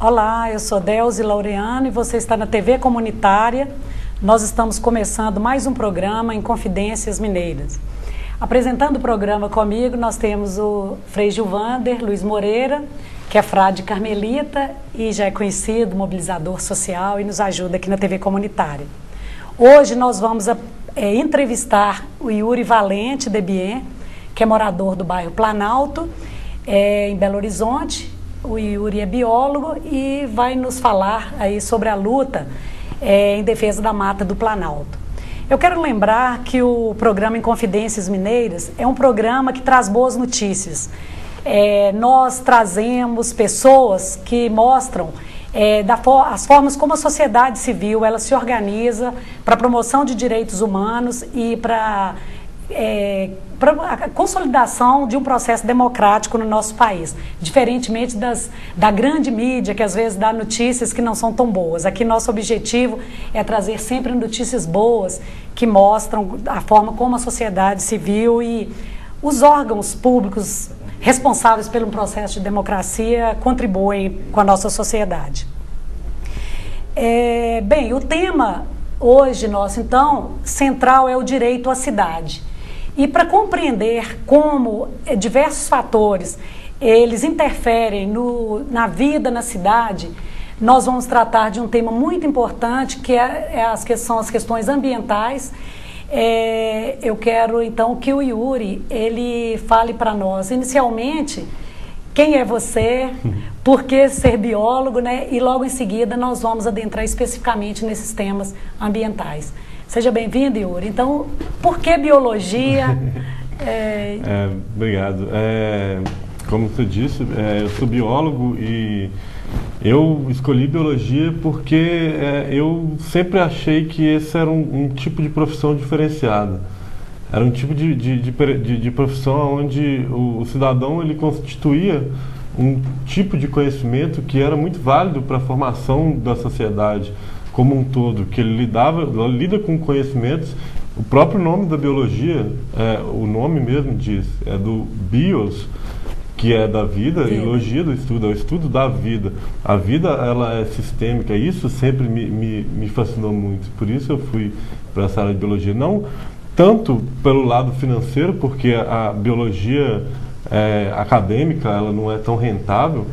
Olá, eu sou Delzi Laureano e você está na TV Comunitária. Nós estamos começando mais um programa em Confidências Mineiras. Apresentando o programa comigo, nós temos o Frei Gilvander Luiz Moreira, que é frade carmelita e já é conhecido, mobilizador social e nos ajuda aqui na TV Comunitária. Hoje nós vamos entrevistar o Yuri Valente Debien, que é morador do bairro Planalto, em Belo Horizonte. O Yuri é biólogo e vai nos falar aí sobre a luta em defesa da Mata do Planalto. Eu quero lembrar que o programa Em Confidências Mineiras é um programa que traz boas notícias. Nós trazemos pessoas que mostram as formas como a sociedade civil ela se organiza para a promoção de direitos humanos e para a consolidação de um processo democrático no nosso país, diferentemente da grande mídia, que às vezes dá notícias que não são tão boas. Aqui nosso objetivo é trazer sempre notícias boas que mostram a forma como a sociedade civil e os órgãos públicos responsáveis pelo processo de democracia contribuem com a nossa sociedade. Bem, o tema hoje nosso, então, central é o direito à cidade. E para compreender como diversos fatores eles interferem na vida na cidade, nós vamos tratar de um tema muito importante, que são as questões ambientais. Eu quero, então, que o Yuri ele fale para nós, inicialmente, quem é você, por que ser biólogo, né? E logo em seguida nós vamos adentrar especificamente nesses temas ambientais. Seja bem-vindo, Yuri. Então, por que biologia? Obrigado. Como você disse, eu sou biólogo e eu escolhi biologia porque eu sempre achei que esse era um tipo de profissão diferenciada. Era um tipo de profissão onde o cidadão ele constituía um tipo de conhecimento que era muito válido para a formação da sociedade como um todo, que ele lida com conhecimentos. O próprio nome da biologia, o nome mesmo diz, é do bios, que é da vida, e logia do estudo, é o estudo da vida. A vida ela é sistêmica, isso sempre me fascinou muito, por isso eu fui para essa área de biologia. Não tanto pelo lado financeiro, porque a biologia acadêmica ela não é tão rentável,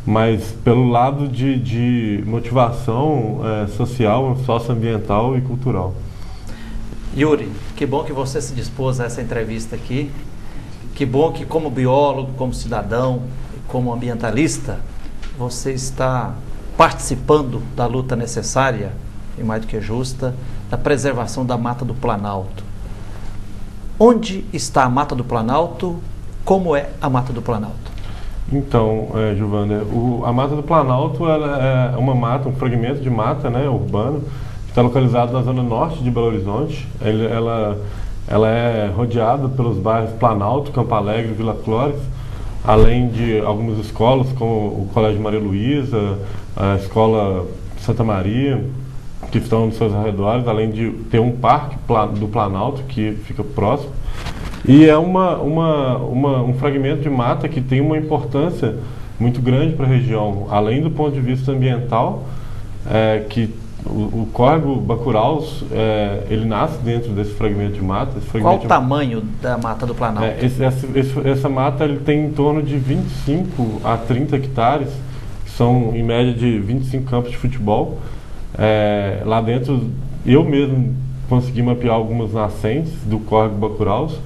mas pelo lado de motivação social, socioambiental e cultural. Yuri, que bom que você se dispôs a essa entrevista aqui. Que bom que como biólogo, como cidadão, como ambientalista, você está participando da luta necessária, e mais do que justa, da preservação da Mata do Planalto. Onde está a Mata do Planalto? Como é a Mata do Planalto? Então, Gilvander, a Mata do Planalto ela é uma mata, um fragmento de mata, né, urbano, que está localizado na zona norte de Belo Horizonte. Ela é rodeada pelos bairros Planalto, Campo Alegre e Vila Flores, além de algumas escolas, como o Colégio Maria Luísa, a Escola Santa Maria, que estão nos seus arredores, além de ter um parque do Planalto, que fica próximo. E é um fragmento de mata que tem uma importância muito grande para a região, além do ponto de vista ambiental, que o córrego Bacuraus, ele nasce dentro desse fragmento de mata. Qual o tamanho da Mata do Planalto? Essa mata ele tem em torno de 25 a 30 hectares, que são em média de 25 campos de futebol. Lá dentro, eu mesmo consegui mapear algumas nascentes do córrego Bacuraus,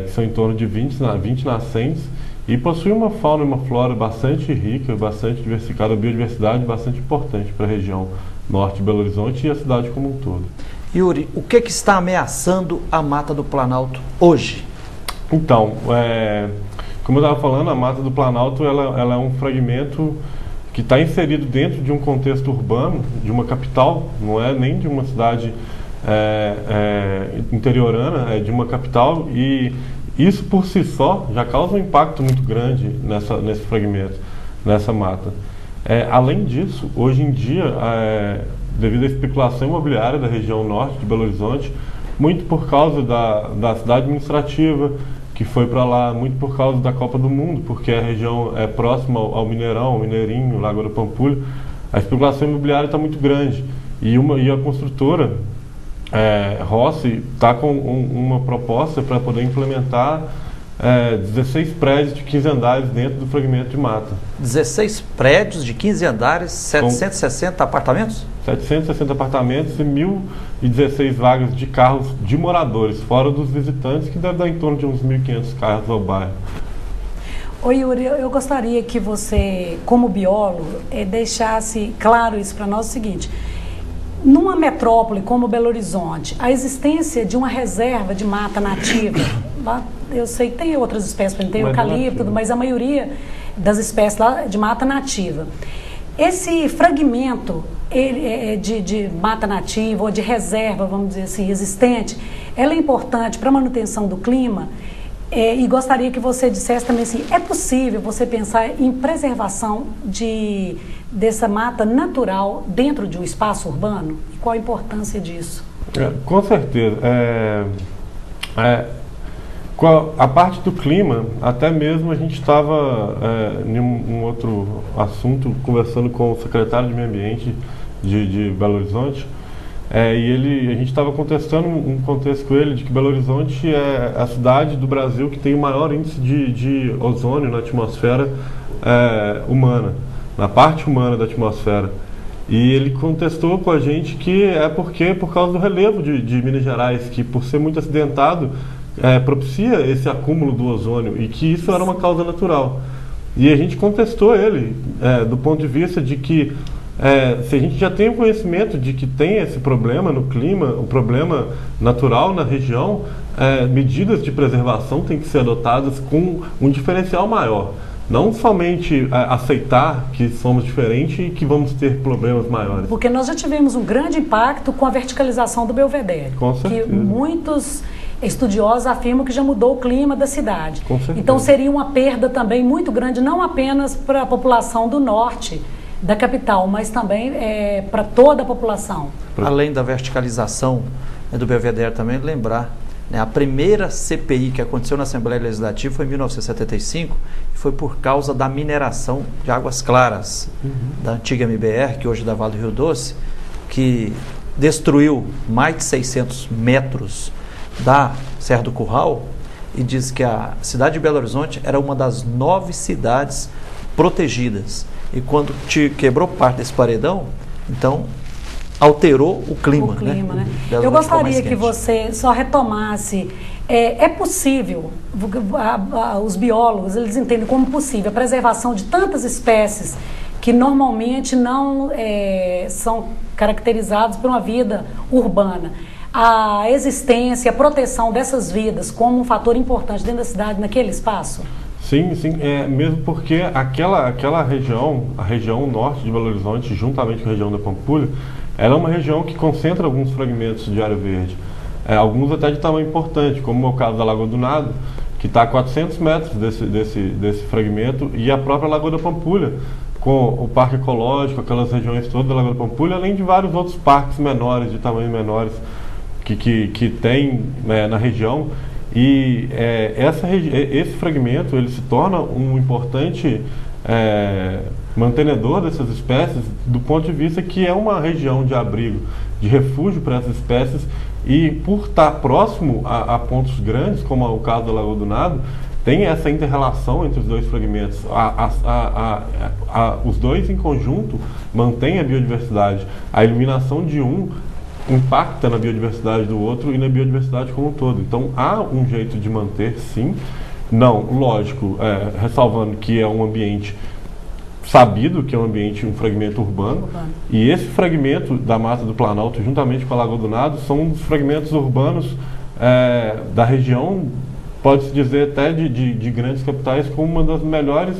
que são em torno de 20 nascentes, e possui uma fauna e uma flora bastante rica, bastante diversificada, biodiversidade bastante importante para a região norte de Belo Horizonte e a cidade como um todo. Yuri, o que está ameaçando a Mata do Planalto hoje? Então, como eu estava falando, a Mata do Planalto ela é um fragmento que está inserido dentro de um contexto urbano, de uma capital, não é nem de uma cidade interiorana, é de uma capital, e isso por si só já causa um impacto muito grande nesse fragmento, nessa mata. Além disso, hoje em dia, devido à especulação imobiliária da região norte de Belo Horizonte, muito por causa da cidade administrativa, que foi para lá muito por causa da Copa do Mundo, porque a região é próxima ao Mineirão, ao Mineirinho, Lagoa da Pampulha. A especulação imobiliária está muito grande e a construtora Rossi está com uma proposta para poder implementar 16 prédios de 15 andares dentro do fragmento de mata. 16 prédios de 15 andares, 760 apartamentos? 760 apartamentos e 1.016 vagas de carros de moradores, fora dos visitantes, que deve dar em torno de uns 1.500 carros ao bairro. Oi, Yuri, eu gostaria que você, como biólogo, deixasse claro isso para nós o seguinte: numa metrópole como Belo Horizonte, a existência de uma reserva de mata nativa, lá eu sei que tem outras espécies, tem eucalipto, mas a maioria das espécies lá de mata nativa. Esse fragmento de mata nativa ou de reserva, vamos dizer assim, existente, ela é importante para a manutenção do clima. E gostaria que você dissesse também assim, é possível você pensar em preservação dessa mata natural dentro de um espaço urbano? E qual a importância disso? Com certeza. A parte do clima, até mesmo a gente estava em um outro assunto, conversando com o secretário de Meio Ambiente de Belo Horizonte, e a gente estava contestando um contexto com ele de que Belo Horizonte é a cidade do Brasil que tem o maior índice de ozônio na atmosfera humana, na parte humana da atmosfera. E ele contestou com a gente que por causa do relevo de Minas Gerais, que por ser muito acidentado, propicia esse acúmulo do ozônio e que isso era uma causa natural. E a gente contestou ele do ponto de vista de que se a gente já tem o conhecimento de que tem esse problema no clima, um problema natural na região, medidas de preservação têm que ser adotadas com um diferencial maior. Não somente aceitar que somos diferentes e que vamos ter problemas maiores. Porque nós já tivemos um grande impacto com a verticalização do Belvedere. Com certeza. Que muitos estudiosos afirmam que já mudou o clima da cidade. Com certeza. Então seria uma perda também muito grande, não apenas para a população do norte da capital, mas também para toda a população. Além da verticalização do Belvedere, também lembrar, a primeira CPI que aconteceu na Assembleia Legislativa foi em 1975, e foi por causa da mineração de Águas Claras, da antiga MBR, que hoje é da Vale do Rio Doce, que destruiu mais de 600 metros da Serra do Curral, e diz que a cidade de Belo Horizonte era uma das 9 cidades protegidas. E quando quebrou parte desse paredão, então alterou o clima. Né? Eu gostaria que você só retomasse. É possível, os biólogos eles entendem como possível a preservação de tantas espécies que normalmente não são caracterizadas por uma vida urbana. A existência, a proteção dessas vidas como um fator importante dentro da cidade, naquele espaço? Sim, mesmo porque aquela região, a região norte de Belo Horizonte, juntamente com a região da Pampulha, ela é uma região que concentra alguns fragmentos de área verde, alguns até de tamanho importante, como é o caso da Lagoa do Nado, que está a 400 metros desse fragmento, e a própria Lagoa da Pampulha, com o Parque Ecológico, aquelas regiões todas da Lagoa da Pampulha, além de vários outros parques menores, de tamanho menores, que tem na região. E esse fragmento ele se torna um importante mantenedor dessas espécies, do ponto de vista que é uma região de abrigo, de refúgio para essas espécies, e por estar próximo a pontos grandes, como é o caso da Lagoa do Nado, tem essa inter-relação entre os dois fragmentos. Os dois em conjunto mantêm a biodiversidade. A eliminação de um impacta na biodiversidade do outro e na biodiversidade como um todo. Então há um jeito de manter, sim. Não, lógico, ressalvando que é um ambiente sabido, que é um fragmento urbano. E esse fragmento da Mata do Planalto, juntamente com a Lagoa do Nado, são um dos fragmentos urbanos da região, pode-se dizer até de grandes capitais, com uma das melhores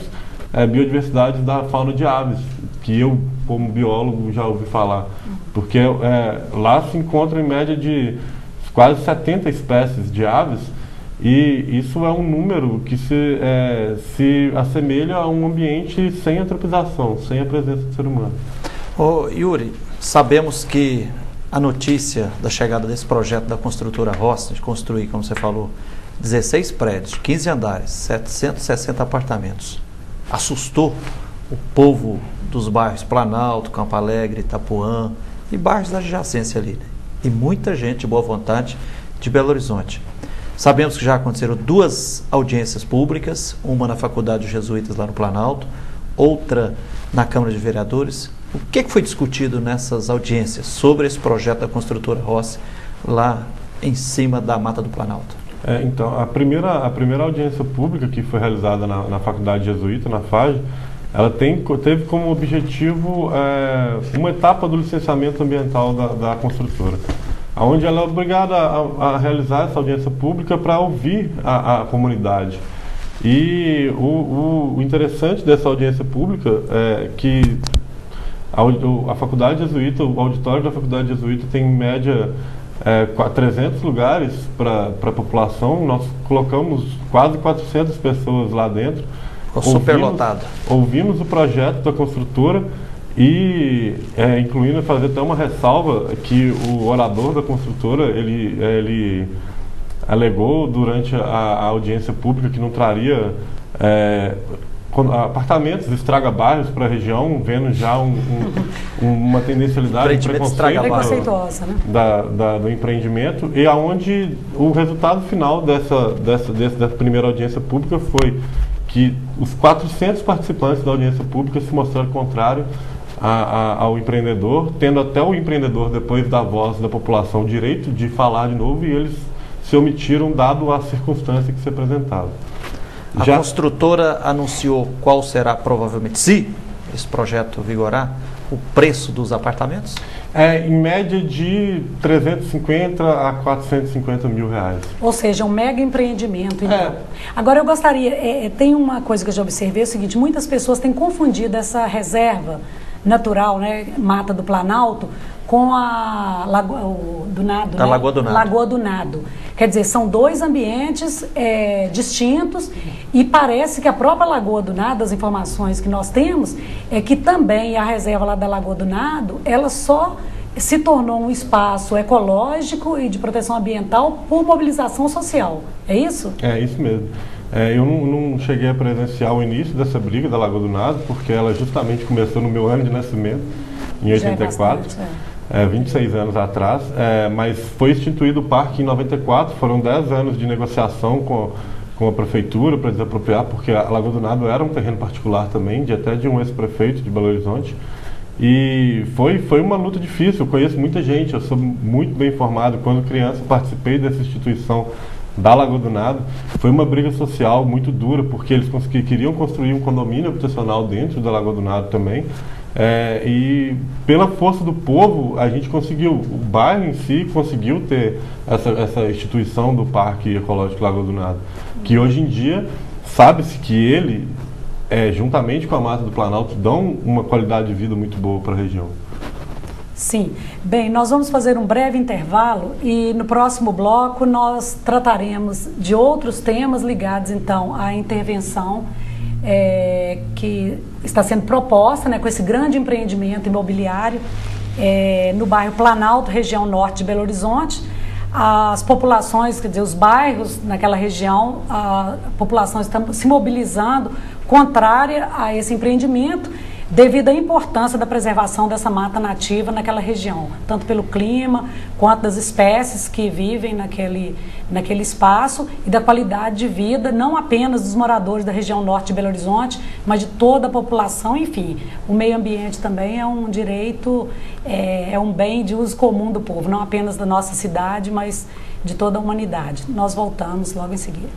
biodiversidades da fauna de aves, que eu, como biólogo, já ouvi falar. Porque lá se encontra em média de quase 70 espécies de aves, e isso é um número que se assemelha a um ambiente sem antropização, sem a presença do ser humano. Yuri, sabemos que a notícia da chegada desse projeto da construtora Rossi, de construir, como você falou, 16 prédios, 15 andares, 760 apartamentos, assustou o povo dos bairros Planalto, Campo Alegre, Itapuã e bairros da adjacência ali, né? E muita gente de boa vontade de Belo Horizonte. Sabemos que já aconteceram 2 audiências públicas, uma na Faculdade dos Jesuítas lá no Planalto, outra na Câmara de Vereadores. O que foi discutido nessas audiências sobre esse projeto da construtora Rossi lá em cima da Mata do Planalto? Então, a primeira audiência pública que foi realizada na Faculdade Jesuíta, na FAJ, ela teve como objetivo uma etapa do licenciamento ambiental da construtora, onde ela é obrigada a realizar essa audiência pública para ouvir a comunidade. E o interessante dessa audiência pública é que a Faculdade Jesuíta, o auditório da Faculdade Jesuíta tem em média 300 lugares para a população. Nós colocamos quase 400 pessoas lá dentro. Ficou superlotado. Ouvimos o projeto da construtora e incluindo fazer até uma ressalva que o orador da construtora, ele alegou durante a audiência pública que não traria apartamentos estraga-bairros para a região, vendo já uma tendencialidade de preconceituosa, né? do empreendimento, e aonde o resultado final dessa primeira audiência pública foi que os 400 participantes da audiência pública se mostraram contrários ao empreendedor, tendo até o empreendedor, depois da voz da população, o direito de falar de novo, e eles se omitiram dado a circunstância que se apresentava. A construtora anunciou qual será, provavelmente, se esse projeto vigorar, o preço dos apartamentos? Em média de 350 a 450 mil reais. Ou seja, um mega empreendimento. Então. Agora eu gostaria, tem uma coisa que eu já observei, é o seguinte: muitas pessoas têm confundido essa reserva natural, né, Mata do Planalto, com a Lagoa do Nado. Lagoa do Nado. Quer dizer, são 2 ambientes distintos, e parece que a própria Lagoa do Nado, as informações que nós temos, é que também a reserva lá da Lagoa do Nado, ela só se tornou um espaço ecológico e de proteção ambiental por mobilização social. É isso? É isso mesmo. Eu não cheguei a presenciar o início dessa briga da Lagoa do Nado, porque ela justamente começou no meu ano de nascimento, em 84. 26 anos atrás, mas foi instituído o parque em 94, foram 10 anos de negociação com a prefeitura para desapropriar, porque a Lagoa do Nado era um terreno particular também, até de um ex-prefeito de Belo Horizonte, e foi uma luta difícil. Eu conheço muita gente, eu sou muito bem informado. Quando criança participei dessa instituição da Lagoa do Nado, foi uma briga social muito dura, porque eles queriam construir um condomínio habitacional dentro da Lagoa do Nado também. E pela força do povo a gente conseguiu, o bairro em si conseguiu ter essa instituição do Parque Ecológico Lagoa do Nado, que hoje em dia sabe-se que ele, juntamente com a Mata do Planalto, dão uma qualidade de vida muito boa para a região. Sim. Bem, nós vamos fazer um breve intervalo e no próximo bloco nós trataremos de outros temas ligados então à intervenção que está sendo proposta, né, com esse grande empreendimento imobiliário no bairro Planalto, região norte de Belo Horizonte. As populações, quer dizer, os bairros naquela região, a população está se mobilizando contrária a esse empreendimento, devido à importância da preservação dessa mata nativa naquela região, tanto pelo clima, quanto das espécies que vivem naquele espaço, e da qualidade de vida, não apenas dos moradores da região norte de Belo Horizonte, mas de toda a população. Enfim, o meio ambiente também é um direito, é um bem de uso comum do povo, não apenas da nossa cidade, mas de toda a humanidade. Nós voltamos logo em seguida.